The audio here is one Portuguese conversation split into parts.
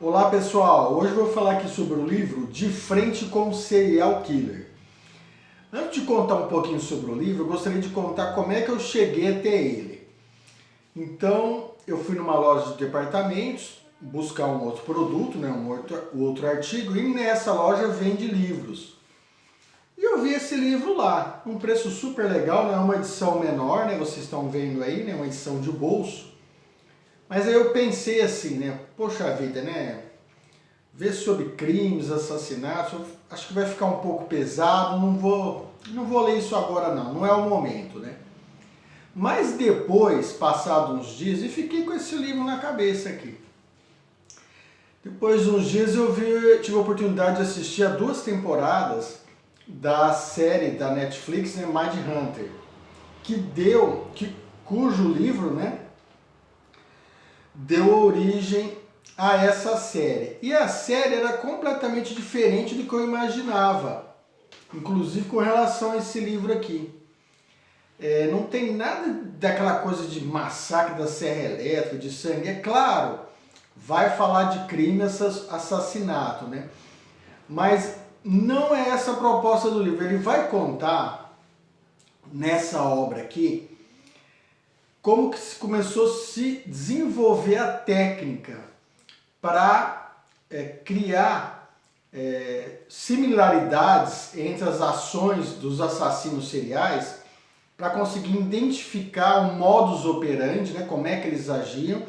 Olá pessoal, hoje eu vou falar aqui sobre o livro De Frente com o Serial Killer. Antes de contar um pouquinho sobre o livro, eu gostaria de contar como é que eu cheguei até ele. Então, eu fui numa loja de departamentos buscar um outro produto, um outro artigo, e nessa loja vende livros. E eu vi esse livro lá, um preço super legal, não é uma edição menor, né? Vocês estão vendo aí, né? Uma edição de bolso. Mas aí eu pensei assim, né? Poxa vida, né? Ver sobre crimes, assassinatos, acho que vai ficar um pouco pesado, não vou ler isso agora não é o momento, né? Mas depois, passados uns dias, e fiquei com esse livro na cabeça aqui. Depois de uns dias tive a oportunidade de assistir a 2 temporadas da série da Netflix, né, Mindhunter, cujo livro, né, deu origem a essa série. E a série era completamente diferente do que eu imaginava, inclusive com relação a esse livro aqui. Não tem nada daquela coisa de massacre da serra elétrica, de sangue. É claro, vai falar de crime, assassinato, né? Mas não é essa a proposta do livro. Ele vai contar, nessa obra aqui, como que começou a se desenvolver a técnica para criar similaridades entre as ações dos assassinos seriais para conseguir identificar o modus operandi, né, como é que eles agiam,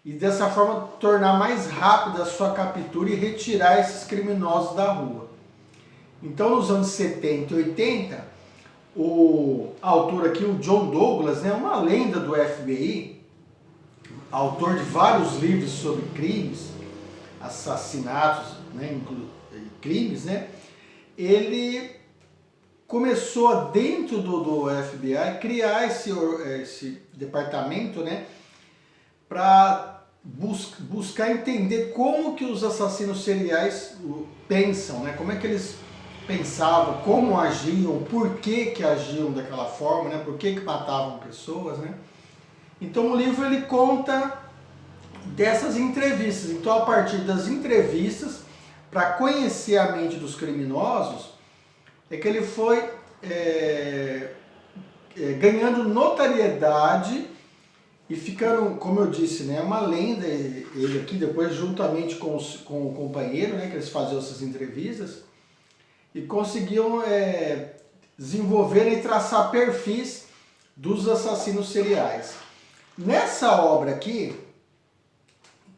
e dessa forma tornar mais rápida a sua captura e retirar esses criminosos da rua. Então, nos anos 70 e 80, o autor aqui, o John Douglas, né, uma lenda do FBI, autor de vários livros sobre crimes, assassinatos, né, crimes, né, ele começou dentro do FBI criar esse departamento, né, para buscar entender como que os assassinos seriais pensam, né, como é que eles pensavam, como agiam, por que agiam daquela forma, né, por que matavam pessoas, né. Então o livro ele conta dessas entrevistas. Então, a partir das entrevistas, para conhecer a mente dos criminosos, é que ele foi ganhando notariedade e ficando, como eu disse, né, uma lenda. Ele aqui, depois, juntamente com o companheiro, né, que eles faziam essas entrevistas, e conseguiam desenvolver e traçar perfis dos assassinos seriais. Nessa obra aqui,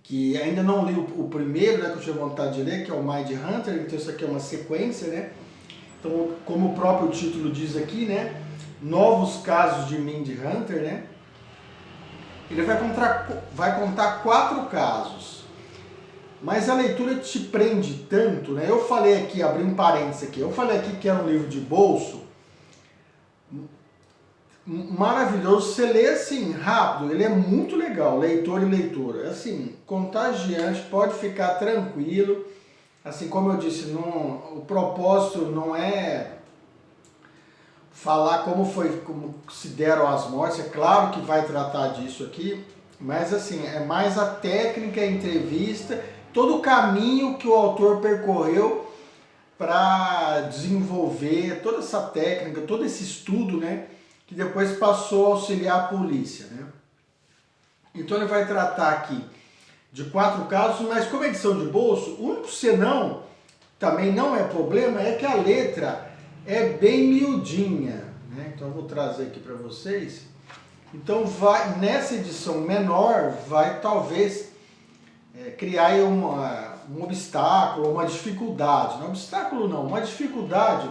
que ainda não li o primeiro, né, que eu tinha vontade de ler, que é o Mindhunter, então isso aqui é uma sequência, né? Então, como o próprio título diz aqui, né, novos casos de Mindhunter, né? Ele vai contar 4 casos. Mas a leitura te prende tanto, né? Eu falei aqui, abri um parênteses aqui, eu falei aqui que era um livro de bolso, maravilhoso, você lê assim rápido, ele é muito legal, leitor e leitora, assim, contagiante, pode ficar tranquilo, assim como eu disse, o propósito não é falar como se deram as mortes, é claro que vai tratar disso aqui, mas assim, é mais a técnica, a entrevista, todo o caminho que o autor percorreu para desenvolver toda essa técnica, todo esse estudo, né, que depois passou a auxiliar a polícia, né? Então ele vai tratar aqui de 4 casos, mas como edição de bolso, o único senão, também não é problema, é que a letra é bem miudinha, né? Então eu vou trazer aqui para vocês. Então nessa edição menor, vai talvez criar aí um obstáculo, uma dificuldade. Não obstáculo não, uma dificuldade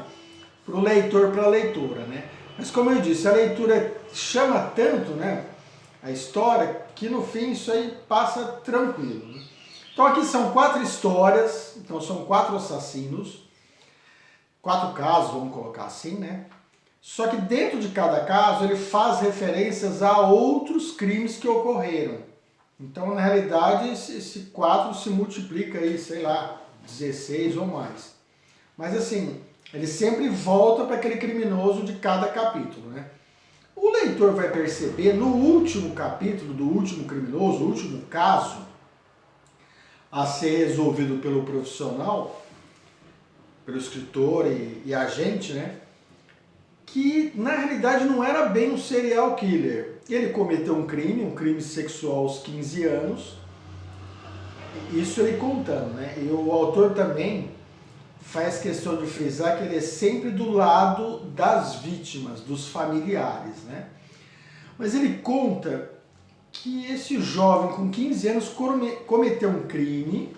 para o leitor, para a leitora, né? Mas como eu disse, a leitura chama tanto, né, a história, que no fim isso aí passa tranquilo, né? Então aqui são 4 histórias, então são 4 assassinos, 4 casos, vamos colocar assim, né? Só que dentro de cada caso ele faz referências a outros crimes que ocorreram. Então, na realidade, esse 4 se multiplica aí, sei lá, 16 ou mais. Mas assim, ele sempre volta para aquele criminoso de cada capítulo, né? O leitor vai perceber no último capítulo do último criminoso, o último caso, a ser resolvido pelo profissional, pelo escritor e agente, né? Que na realidade não era bem um serial killer. Ele cometeu um crime sexual aos 15 anos, isso ele contando, né? E o autor também faz questão de frisar que ele é sempre do lado das vítimas, dos familiares, né? Mas ele conta que esse jovem com 15 anos cometeu um crime,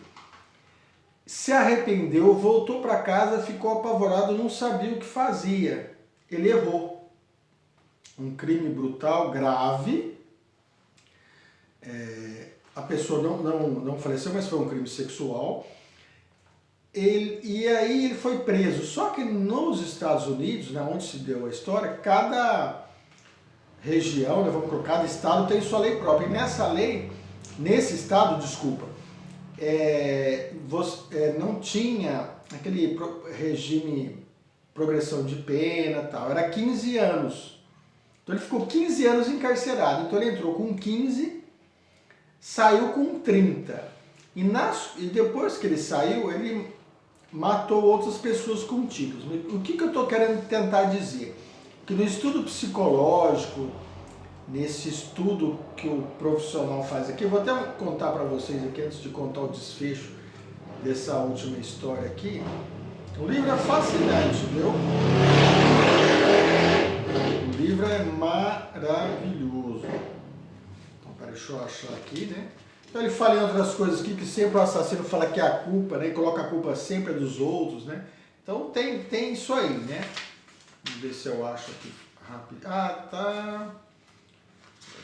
se arrependeu, voltou para casa, ficou apavorado, não sabia o que fazia. Ele errou. Um crime brutal, grave. A pessoa não faleceu, mas foi um crime sexual. E aí ele foi preso. Só que nos Estados Unidos, né, onde se deu a história, cada região, né, cada estado tem sua lei própria. E nessa lei, nesse estado, desculpa, não tinha aquele regime progressão de pena e tal, era 15 anos. Então ele ficou 15 anos encarcerado. Então ele entrou com 15, saiu com 30. E depois que ele saiu, ele matou outras pessoas com tiros. O que eu estou querendo tentar dizer? Que no estudo psicológico, nesse estudo que o profissional faz aqui, eu vou até contar para vocês aqui, antes de contar o desfecho dessa última história aqui. O livro é fascinante, viu? O livro é maravilhoso. Então, deixa eu achar aqui, né? Então ele fala em outras coisas aqui, que sempre o assassino fala que é a culpa, né? E coloca a culpa sempre dos outros, né? Então tem isso aí, né? Vamos ver se eu acho aqui rápido. Ah, tá.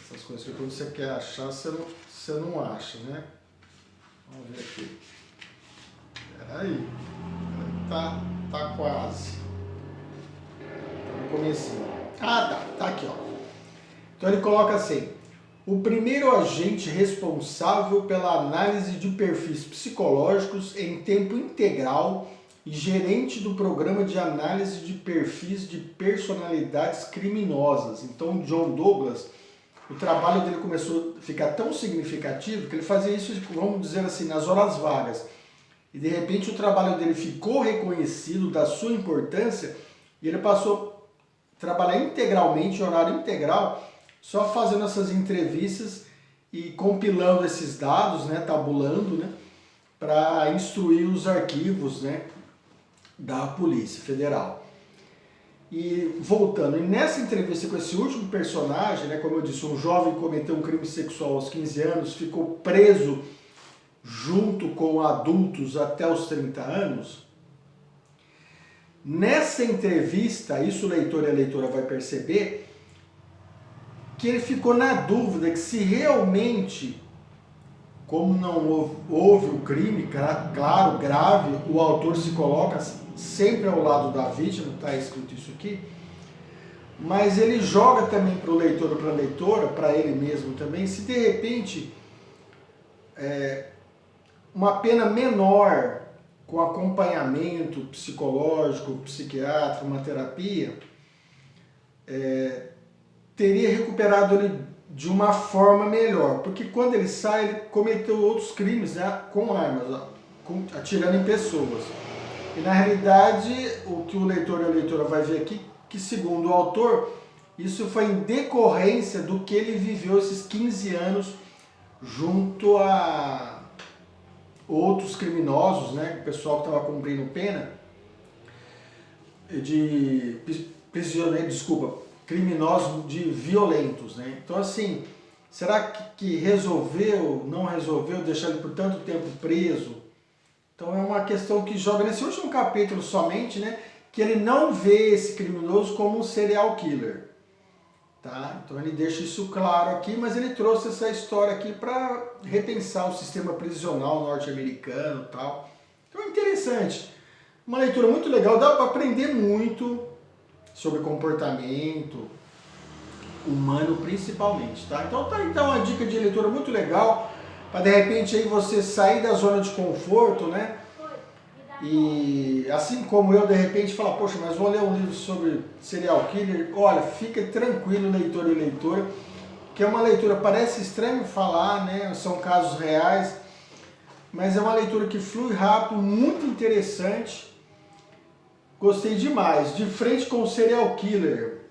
Essas coisas que quando você quer achar, você não acha, né? Vamos ver aqui. Peraí. Tá quase. Tá no comecinho. Ah, tá aqui, ó. Então ele coloca assim: o primeiro agente responsável pela análise de perfis psicológicos em tempo integral e gerente do programa de análise de perfis de personalidades criminosas. Então, John Douglas, o trabalho dele começou a ficar tão significativo que ele fazia isso, vamos dizer assim, nas horas vagas. E de repente o trabalho dele ficou reconhecido da sua importância e ele passou a trabalhar integralmente, em horário integral, só fazendo essas entrevistas e compilando esses dados, né, tabulando, né, para instruir os arquivos, né, da Polícia Federal. E voltando, e nessa entrevista com esse último personagem, né, como eu disse, um jovem cometeu um crime sexual aos 15 anos, ficou preso junto com adultos até os 30 anos. Nessa entrevista, isso o leitor e a leitora vai perceber, que ele ficou na dúvida que se realmente, como não houve o crime, claro, grave, o autor se coloca sempre ao lado da vítima, está escrito isso aqui, mas ele joga também para o leitor ou para a leitora, para ele mesmo também, se de repente uma pena menor, com acompanhamento psicológico, psiquiátrico, uma terapia, teria recuperado ele de uma forma melhor, porque quando ele sai, ele cometeu outros crimes, né, com armas, atirando em pessoas. E na realidade, o que o leitor e a leitora vai ver aqui, que segundo o autor, isso foi em decorrência do que ele viveu esses 15 anos junto a outros criminosos, né, o pessoal que estava cumprindo pena, de prisioneiros, criminosos de violentos, né? Então assim, será que resolveu, não resolveu deixar ele por tanto tempo preso? Então é uma questão que joga nesse último capítulo somente, né, que ele não vê esse criminoso como um serial killer, tá? Então ele deixa isso claro aqui, mas ele trouxe essa história aqui para repensar o sistema prisional norte-americano e tal. Então é interessante, uma leitura muito legal, dá para aprender muito sobre comportamento humano principalmente, tá? Então uma dica de leitura muito legal, para de repente aí você sair da zona de conforto, né? E assim como eu de repente falar, poxa, mas vou ler um livro sobre serial killer, olha, fica tranquilo, leitor e leitora, que é uma leitura, parece estranho falar, né? São casos reais, mas é uma leitura que flui rápido, muito interessante. Gostei demais. De Frente com o Serial Killer.